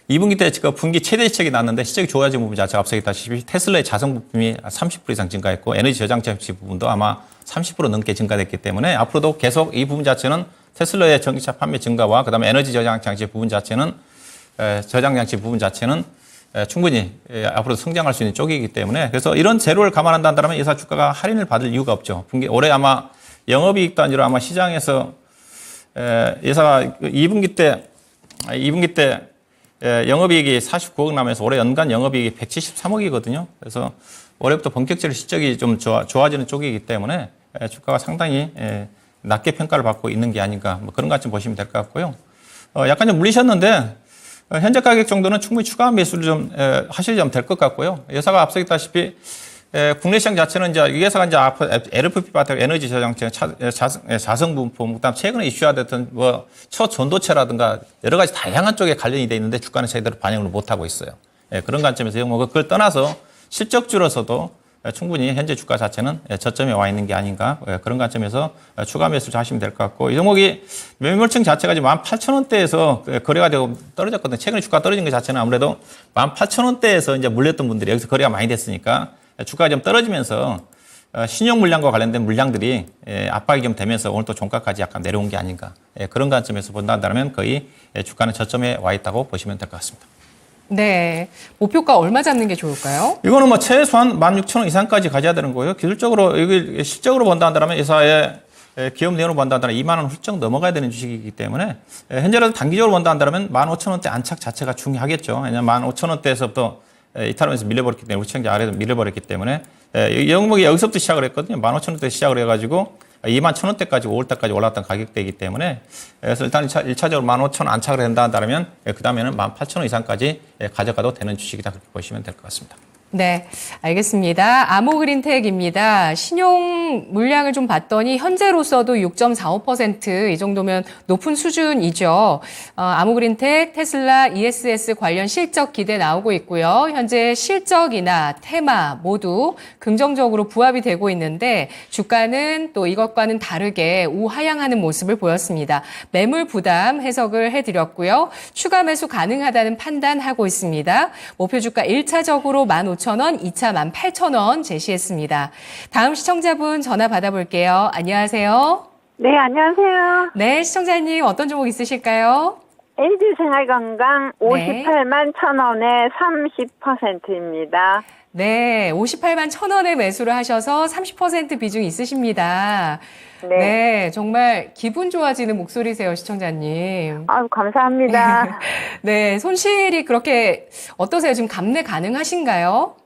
S3: 2분기 때 분기 최대 시책이 났는데 시책이 좋아진 부분 자체가 앞서 있다시피 테슬라의 자성 부품이 30% 이상 증가했고 에너지 저장 장치 부분도 아마 30% 넘게 증가됐기 때문에 앞으로도 계속 이 부분 자체는 테슬라의 전기차 판매 증가와 그다음에 에너지 저장 장치 부분 자체는 충분히 앞으로 성장할 수 있는 쪽이기 때문에, 그래서 이런 재료를 감안한다면 회사 주가가 할인을 받을 이유가 없죠. 올해 아마 영업이익 단위로 아마 시장에서 회사가 2분기 때 영업이익이 49억 나면서 올해 연간 영업이익이 173억이거든요. 그래서 올해부터 본격적으로 실적이 좀 좋아지는 쪽이기 때문에 주가가 상당히 낮게 평가를 받고 있는 게 아닌가, 그런 것 같이 보시면 될 것 같고요. 약간 좀 물리셨는데 현재 가격 정도는 충분히 추가 매수를 좀 하셔야 될 것 같고요. 회사가 앞서 있다시피 국내 시장 자체는 이제 이 회사가 이제 LFP 배터리, 에너지 저장체, 자성 부품, 그다음 최근에 이슈화됐던 초전도체라든가 여러 가지 다양한 쪽에 관련이 돼 있는데 주가는 제대로 반영을 못 하고 있어요. 그런 관점에서 그걸 떠나서 실적주로서도 충분히 현재 주가 자체는 저점에 와 있는 게 아닌가, 그런 관점에서 추가 매수를 하시면 될 것 같고, 이 종목이 매물층 자체가 지금 18,000원대에서 거래가 되고 떨어졌거든요. 최근에 주가 떨어진 것 자체는 아무래도 18,000원대에서 이제 물렸던 분들이 여기서 거래가 많이 됐으니까 주가가 좀 떨어지면서 신용 물량과 관련된 물량들이 압박이 좀 되면서 오늘 또 종가까지 약간 내려온 게 아닌가, 그런 관점에서 본다면 거의 주가는 저점에 와 있다고 보시면 될 것 같습니다.
S1: 네. 목표가 얼마 잡는 게 좋을까요?
S3: 이거는 최소한 16,000원 이상까지 가져야 되는 거예요. 기술적으로, 이게 실적으로 본다면 회사의 기업 내용으로 본다면 2만 원 훌쩍 넘어가야 되는 주식이기 때문에 현재라도 단기적으로 본다면 15,000원대 안착 자체가 중요하겠죠. 왜냐하면 15,000원대에서부터 이탈하면서 밀려버렸기 때문에, 우리 시장이 아래로 밀려버렸기 때문에 이 종목이 여기서부터 시작을 했거든요. 15,000원대 시작을 해가지고 21,000원대까지 5월달까지 올랐던 가격대이기 때문에, 그래서 일단 1차적으로 15,000원 안착을 한다면 그 다음에는 18,000원 이상까지 가져가도 되는 주식이다, 그렇게 보시면 될 것 같습니다.
S1: 네, 알겠습니다. 아모그린텍입니다. 신용 물량을 좀 봤더니 현재로서도 6.45% 이 정도면 높은 수준이죠. 아모그린텍, 테슬라, ESS 관련 실적 기대 나오고 있고요. 현재 실적이나 테마 모두 긍정적으로 부합이 되고 있는데 주가는 또 이것과는 다르게 우하향하는 모습을 보였습니다. 매물 부담 해석을 해드렸고요. 추가 매수 가능하다는 판단하고 있습니다. 목표 주가 1차적으로 15,000원 16,000원, 2차 18,000원 제시했습니다. 다음 시청자분 전화 받아볼게요. 안녕하세요.
S6: 네, 안녕하세요.
S1: 네, 시청자님 어떤 종목 있으실까요?
S6: LG생활건강
S1: 네.
S6: 58만 1,000원에 30%입니다.
S1: 네, 58만 1,000원에 매수를 하셔서 30% 비중 있으십니다.
S6: 네.
S1: 네, 정말 기분 좋아지는 목소리세요, 시청자님.
S6: 아유, 감사합니다.
S1: 네, 손실이 그렇게 어떠세요? 지금 감내 가능하신가요?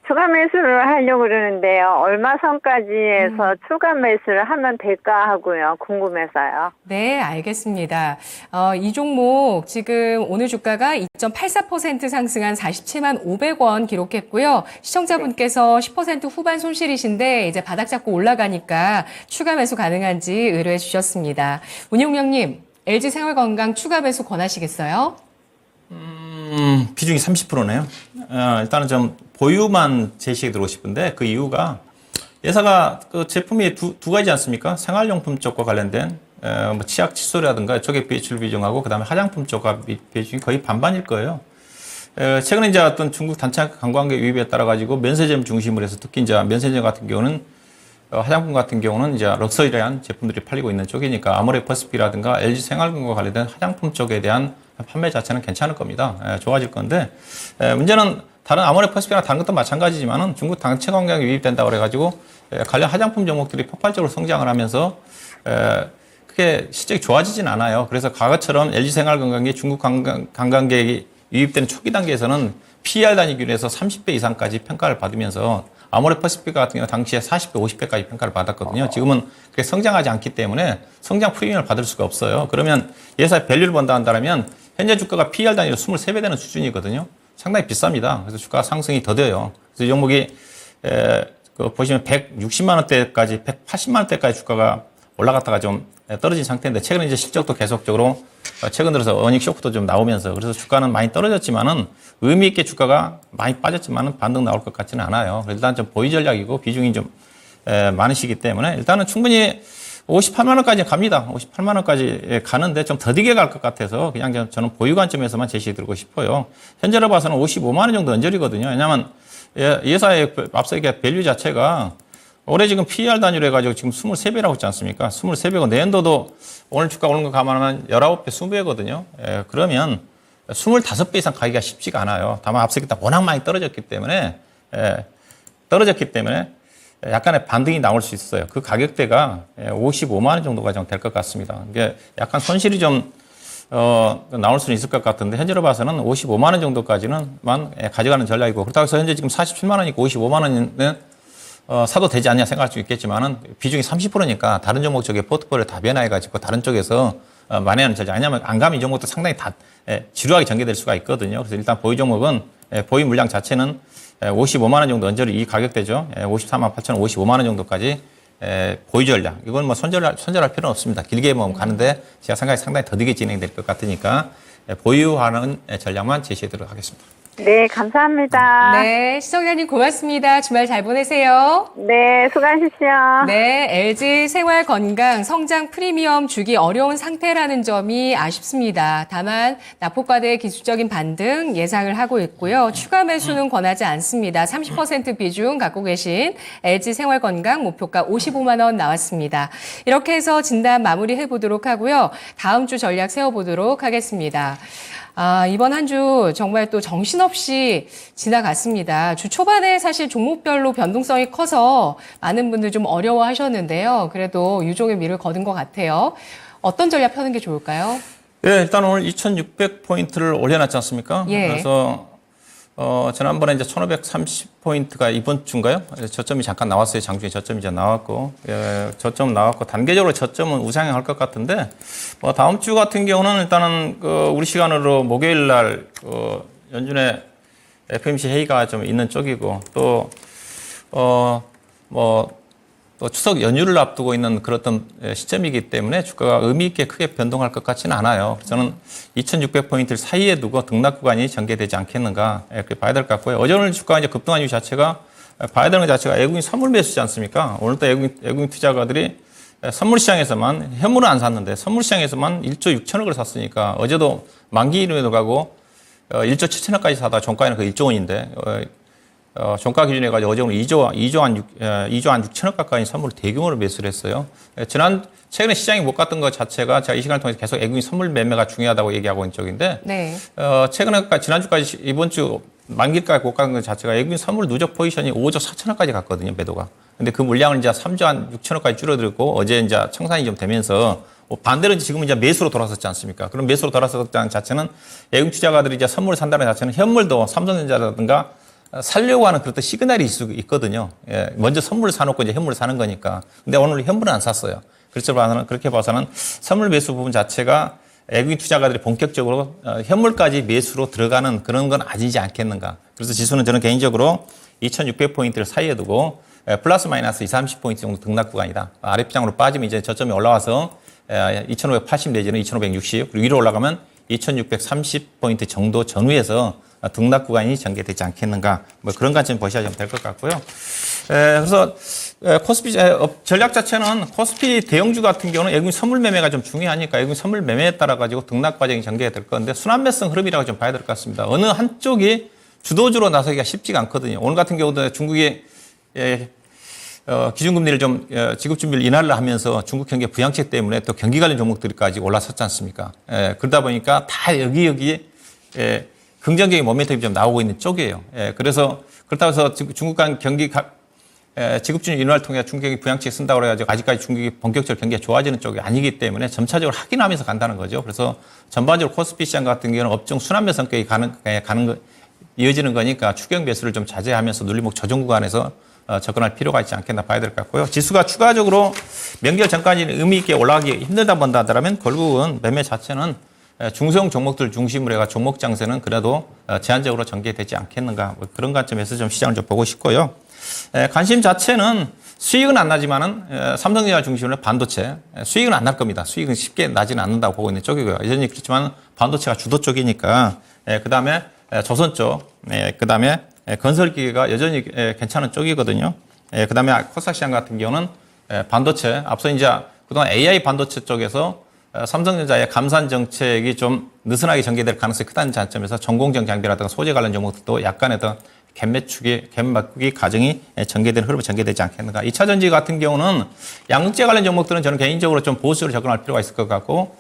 S6: 추가 매수를 하려고 그러는데요. 얼마 선까지 해서 추가 매수를 하면 될까 하고요. 궁금해서요.
S1: 네, 알겠습니다. 이 종목 지금 오늘 주가가 2.84% 상승한 47만 500원 기록했고요. 시청자분께서 10% 후반 손실이신데 이제 바닥 잡고 올라가니까 추가 매수 가능한지 의뢰해 주셨습니다. 운용명님, LG생활건강 추가 매수 권하시겠어요?
S3: 비중이 30%네요. 일단은 좀 보유만 제시해 드리고 싶은데 그 이유가 회사가 그 제품이 두 가지 않습니까? 생활용품 쪽과 관련된 뭐 치약, 칫솔이라든가 이쪽에 매출 비중하고 그다음에 화장품 쪽과 비중이 거의 반반일 거예요. 최근에 이제 어떤 중국 단체 관광객 유입에 따라 가지고 면세점 중심으로 해서 특히 이제 면세점 같은 경우는 화장품 같은 경우는 이제 럭셔리한 제품들이 팔리고 있는 쪽이니까 아모레퍼시픽이라든가 LG 생활건강과 관련된 화장품 쪽에 대한 판매 자체는 괜찮을 겁니다. 좋아질 건데 문제는 다른 아모레퍼시픽이나 다른 것도 마찬가지지만은 중국 단체 관광객이 유입된다고 그래가지고 관련 화장품 종목들이 폭발적으로 성장을 하면서 크게 실적이 좋아지진 않아요. 그래서 과거처럼 LG 생활건강이 중국 관광객이 유입되는 초기 단계에서는 PER 단위 기준에서 30배 이상까지 평가를 받으면서 아모레퍼시픽 같은 경우 당시에 40배, 50배까지 평가를 받았거든요. 지금은 그렇게 성장하지 않기 때문에 성장 프리미엄을 받을 수가 없어요. 그러면 예사의 밸류를 본다 한다면 현재 주가가 PER 단위로 23배 되는 수준이거든요. 상당히 비쌉니다. 그래서 주가 상승이 더뎌요. 그래서 이 종목이 보시면 160만 원대까지, 180만 원대까지 주가가 올라갔다가 좀 떨어진 상태인데 최근에 이제 실적도 계속적으로 최근 들어서 어닝 쇼크도 좀 나오면서 그래서 주가는 많이 떨어졌지만은 의미 있게 주가가 많이 빠졌지만은 반등 나올 것 같지는 않아요. 일단 좀 보유 전략이고 비중이 좀 많으시기 때문에 일단은 충분히 58만 원까지 갑니다. 58만 원까지 가는데 좀 더디게 갈 것 같아서 그냥 저는 보유 관점에서만 제시해드리고 싶어요. 현재로 봐서는 55만 원 정도 언저리거든요. 왜냐하면 예사의 앞서 얘기한 밸류 자체가 올해 지금 PER 단위로 해가지고 지금 23배라고 했지 않습니까? 23배고 내년도도 오늘 주가 오른 거 감안하면 19배, 20배거든요. 그러면 25배 이상 가기가 쉽지가 않아요. 다만 앞서 얘기했다 워낙 많이 떨어졌기 때문에 약간의 반등이 나올 수 있어요. 그 가격대가 55만 원 정도가 좀 될 것 같습니다. 이게 약간 손실이 좀 나올 수는 있을 것 같은데 현재로 봐서는 55만 원 정도까지는만 가져가는 전략이고 그렇다고 해서 현재 지금 47만 원이고 55만 원은 사도 되지 않냐 생각할 수 있겠지만은 비중이 30%니까 다른 종목 쪽에 포트폴리오 다 변화해가지고 다른 쪽에서 만회하는 전략. 왜냐하면 안 가면 이 종목도 상당히 다 지루하게 전개될 수가 있거든요. 그래서 일단 보유 종목은 보유 물량 자체는 55만 원 정도 언저리 이 가격대죠. 54만 8천 원, 55만 원 정도까지 보유 전략. 이건 뭐 손절할 필요는 없습니다. 길게 뭐 가는데 제가 생각이 상당히 더디게 진행될 것 같으니까 보유하는 전략만 제시해드리도록 하겠습니다.
S6: 네, 감사합니다.
S1: 네, 시청자님 고맙습니다. 주말 잘 보내세요.
S6: 네, 수고하십시오.
S1: 네, LG 생활건강 성장 프리미엄 주기 어려운 상태라는 점이 아쉽습니다. 다만 낙폭과대의 기술적인 반등 예상을 하고 있고요. 추가 매수는 권하지 않습니다. 30% 비중 갖고 계신 LG 생활건강 목표가 55만 원 나왔습니다. 이렇게 해서 진단 마무리해 보도록 하고요. 다음 주 전략 세워보도록 하겠습니다. 이번 한 주 정말 또 정신없이 지나갔습니다. 주 초반에 사실 종목별로 변동성이 커서 많은 분들 좀 어려워하셨는데요. 그래도 유종의 미를 거둔 것 같아요. 어떤 전략 펴는 게 좋을까요?
S3: 네, 일단 오늘 2,600포인트를 올려놨지 않습니까?
S1: 예.
S3: 그래서 지난번에 이제 1,530포인트가 이번 주인가요? 저점이 잠깐 나왔어요. 장중에 저점이 이제 나왔고, 저점 나왔고, 단계적으로 저점은 우상향할 것 같은데, 다음 주 같은 경우는 일단은 우리 시간으로 목요일 날 연준의 FOMC 회의가 좀 있는 쪽이고, 또 추석 연휴를 앞두고 있는 그런 시점이기 때문에 주가가 의미 있게 크게 변동할 것 같지는 않아요. 그래서 저는 2,600포인트 사이에 두고 등락 구간이 전개되지 않겠는가 이렇게 봐야 될 것 같고요. 어제 오늘 주가가 이제 급등한 이유 자체가 봐야 되는 것 자체가 외국인 선물 매수지 않습니까? 오늘도 외국인 투자가들이 선물 시장에서만 현물은 안 샀는데 선물 시장에서만 1조 6천억을 샀으니까 어제도 만기일에도 가고 1조 7천억까지 사다 종가에는 그 1조 원인데 종가 기준에 가지고 어제 오늘 2조 한 6천억 가까이 선물을 대규모로 매수를 했어요. 최근에 시장이 못 갔던 것 자체가 제가 이 시간을 통해서 계속 외국인 선물 매매가 중요하다고 얘기하고 있는 쪽인데,
S1: 네.
S3: 최근에, 지난주까지, 이번 주 만기까지 못 간 것 자체가 외국인 선물 누적 포지션이 5조 4천억까지 갔거든요, 매도가. 근데 그 물량을 이제 3조 한 6천억까지 줄어들고 어제 이제 청산이 좀 되면서 반대로 지금은 이제 매수로 돌아섰지 않습니까? 그럼 매수로 돌아섰다는 자체는 외국인 투자가들이 이제 선물을 산다는 자체는 현물도 삼성전자라든가 살려고 하는 그런 시그널이 있거든요. 예, 먼저 선물을 사놓고 이제 현물을 사는 거니까. 근데 오늘 현물은 안 샀어요. 그렇게 봐서는 선물 매수 부분 자체가 외국인 투자가들이 본격적으로 현물까지 매수로 들어가는 그런 건 아니지 않겠는가. 그래서 지수는 저는 개인적으로 2600포인트를 사이에 두고 플러스 마이너스 20, 30포인트 정도 등락 구간이다. 아랫장으로 빠지면 이제 저점이 올라와서 2580 내지는 2560, 그리고 위로 올라가면 2630포인트 정도 전후에서 등락 구간이 전개되지 않겠는가. 뭐 그런 관점 보셔야 될 것 같고요. 그래서 코스피 전략 자체는 코스피 대형주 같은 경우는 외국인 선물 매매가 좀 중요하니까 외국인 선물 매매에 따라 가지고 등락 과정이 전개가 될 건데 순환매성 흐름이라고 좀 봐야 될 것 같습니다. 어느 한쪽이 주도주로 나서기가 쉽지가 않거든요. 오늘 같은 경우도 중국이 기준금리를 좀 지급 준비를 인하를 하면서 중국 경기 부양책 때문에 또 경기 관련 종목들까지 올라섰지 않습니까? 그러다 보니까 다 여기 긍정적인 모멘텀이 좀 나오고 있는 쪽이에요. 그래서 그렇다고 해서 중국 간 경기 지급준위 인하를 통해 중국이 부양책 쓴다고 그래가지고 아직까지 중국이 본격적으로 경기가 좋아지는 쪽이 아니기 때문에 점차적으로 확인하면서 간다는 거죠. 그래서 전반적으로 코스피 시장 같은 경우는 업종 순환매 성격이 이어지는 거니까 추경 매수를 좀 자제하면서 눌림목 조정 구간에서 접근할 필요가 있지 않겠나 봐야 될 것 같고요. 지수가 추가적으로 명절 전까지 의미 있게 올라가기 힘들다 본다면 결국은 매매 자체는 중소형 종목들 중심으로 해가 종목 장세는 그래도 제한적으로 전개되지 않겠는가 뭐 그런 관점에서 좀 시장을 좀 보고 싶고요. 관심 자체는 수익은 안 나지만은 삼성전자 중심으로 반도체 수익은 안 날 겁니다. 수익은 쉽게 나지는 않는다고 보고 있는 쪽이고요. 여전히 그렇지만 반도체가 주도 쪽이니까 그다음에 조선 쪽, 그다음에 건설기계가 여전히 괜찮은 쪽이거든요. 그다음에 코스닥 시장 같은 경우는 반도체 앞서 이제 그동안 AI 반도체 쪽에서 삼성전자의 감산 정책이 좀 느슨하게 전개될 가능성이 크다는 관점에서 전공정 장비라든가 소재 관련 종목들도 약간의 더 갭 바꾸기 과정이 전개되는 흐름이 전개되지 않겠는가. 2차 전지 같은 경우는 양극재 관련 종목들은 저는 개인적으로 좀 보수적으로 접근할 필요가 있을 것 같고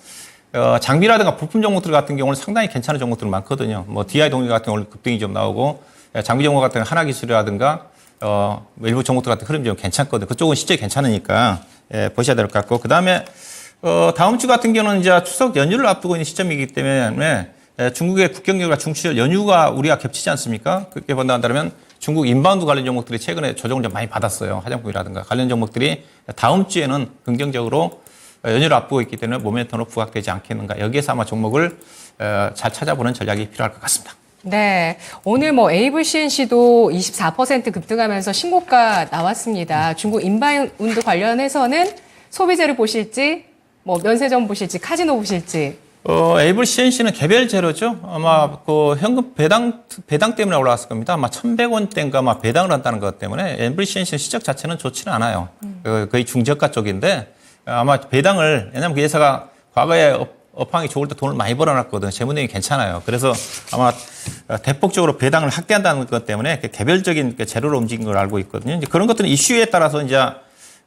S3: 장비라든가 부품 종목들 같은 경우는 상당히 괜찮은 종목들 많거든요. 뭐 DI 동일 같은 경우는 급등이 좀 나오고 장비 종목 같은 경우 하나기술이라든가 일부 종목들 같은 흐름이 좀 괜찮거든요. 그쪽은 실제 괜찮으니까 보셔야 될 것 같고 그다음에 다음 주 같은 경우는 이제 추석 연휴를 앞두고 있는 시점이기 때문에 중국의 국경연휴가 중추절 연휴가 우리가 겹치지 않습니까? 그렇게 본다면 중국 인바운드 관련 종목들이 최근에 조정을 좀 많이 받았어요. 화장품이라든가 관련 종목들이 다음 주에는 긍정적으로 연휴를 앞두고 있기 때문에 모멘텀으로 부각되지 않겠는가. 여기에서 아마 종목을 잘 찾아보는 전략이 필요할 것 같습니다.
S1: 네. 오늘 뭐 AVCNC도 24% 급등하면서 신고가 나왔습니다. 중국 인바운드 관련해서는 소비재를 보실지, 뭐 면세점 보실지, 카지노 보실지.
S3: AVCNC는 개별 재료죠. 아마 그 현금 배당 때문에 올라왔을 겁니다. 아마 1,100원대인가 아마 배당을 한다는 것 때문에 AVCNC는 시적 자체는 좋지는 않아요. 거의 중저가 쪽인데 아마 배당을, 왜냐면 그 회사가 과거에 업황이 좋을 때 돈을 많이 벌어놨거든요. 재무내용이 괜찮아요. 그래서 아마 대폭적으로 배당을 확대한다는 것 때문에 개별적인 재료로 움직인 걸 알고 있거든요. 이제 그런 것들은 이슈에 따라서 이제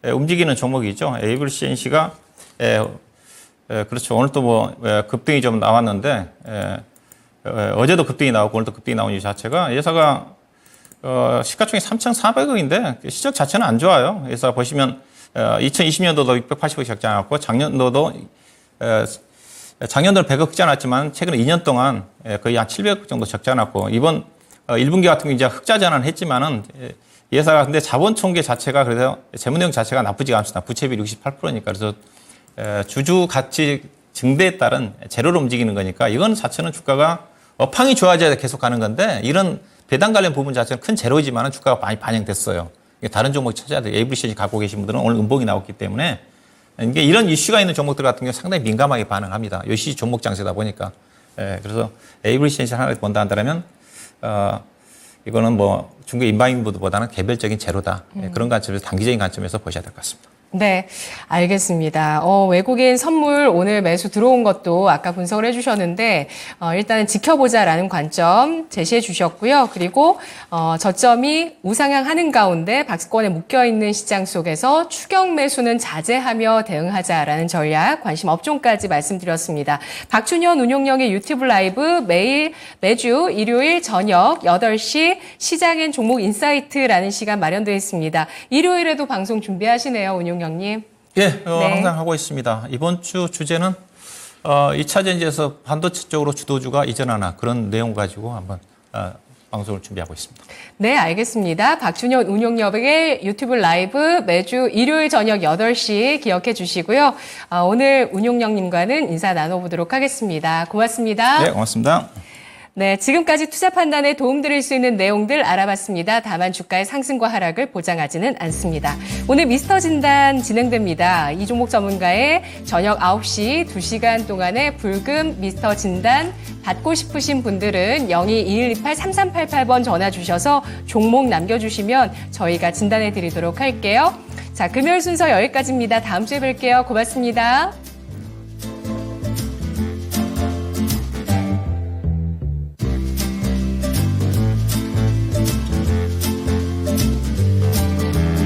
S3: 움직이는 종목이죠. AVCNC가 그렇죠. 오늘 또 뭐 급등이 좀 나왔는데 어제도 급등이 나오고 오늘도 급등이 나온 이유 자체가 회사가 시가총액 3,400억인데 시적 자체는 안 좋아요. 회사 보시면 2020년도도 680억 적지 않았고 작년도는 100억 적지 않았지만 최근 2년 동안 거의 한 700억 정도 적지 않았고 이번 1분기 같은 경우 이제 흑자 전환을 했지만은 회사가 근데 자본 총계 자체가 그래서 재무내용 자체가 나쁘지가 않습니다. 부채비율 68%니까 그래서 주주 가치 증대에 따른 재료로 움직이는 거니까 이건 자체는 주가가 업황이 좋아져야 계속 가는 건데 이런 배당 관련 부분 자체는 큰 재료이지만 주가가 많이 반영됐어요. 다른 종목 찾아야 돼요. AVCNC 갖고 계신 분들은 오늘 음봉이 나왔기 때문에 이게 이런 이슈가 있는 종목들 같은 경우 상당히 민감하게 반응합니다. 요시 종목 장세다 보니까. 그래서 AVCNC 하나를 본다 한다면 이거는 뭐 중국 인바운드보다는 개별적인 재료다. 그런 관점에서 단기적인 관점에서 보셔야 될 것 같습니다.
S1: 네, 알겠습니다. 외국인 선물 오늘 매수 들어온 것도 아까 분석을 해주셨는데 일단은 지켜보자라는 관점 제시해 주셨고요. 그리고 저점이 우상향하는 가운데 박스권에 묶여있는 시장 속에서 추격 매수는 자제하며 대응하자라는 전략, 관심 업종까지 말씀드렸습니다. 박준현 운용령의 유튜브 라이브 매주 일요일 저녁 8시 시장엔 종목 인사이트라는 시간 마련되어 있습니다. 일요일에도 방송 준비하시네요, 운용령님.
S3: 예,
S1: 네.
S3: 항상 하고 있습니다. 이번 주 주제는 2차 전지에서 반도체 쪽으로 주도주가 이전하나 그런 내용 가지고 한번 방송을 준비하고 있습니다.
S1: 네, 알겠습니다. 박준현 운용력의 유튜브 라이브 매주 일요일 저녁 8시 기억해 주시고요. 오늘 운용력님과는 인사 나눠보도록 하겠습니다. 고맙습니다.
S3: 네, 고맙습니다.
S1: 네, 지금까지 투자 판단에 도움드릴 수 있는 내용들 알아봤습니다. 다만 주가의 상승과 하락을 보장하지는 않습니다. 오늘 미스터 진단 진행됩니다. 이 종목 전문가의 저녁 9시 2시간 동안의 불금 미스터 진단 받고 싶으신 분들은 02-2128-3388번 전화 주셔서 종목 남겨주시면 저희가 진단해 드리도록 할게요. 자, 금요일 순서 여기까지입니다. 다음 주에 뵐게요. 고맙습니다.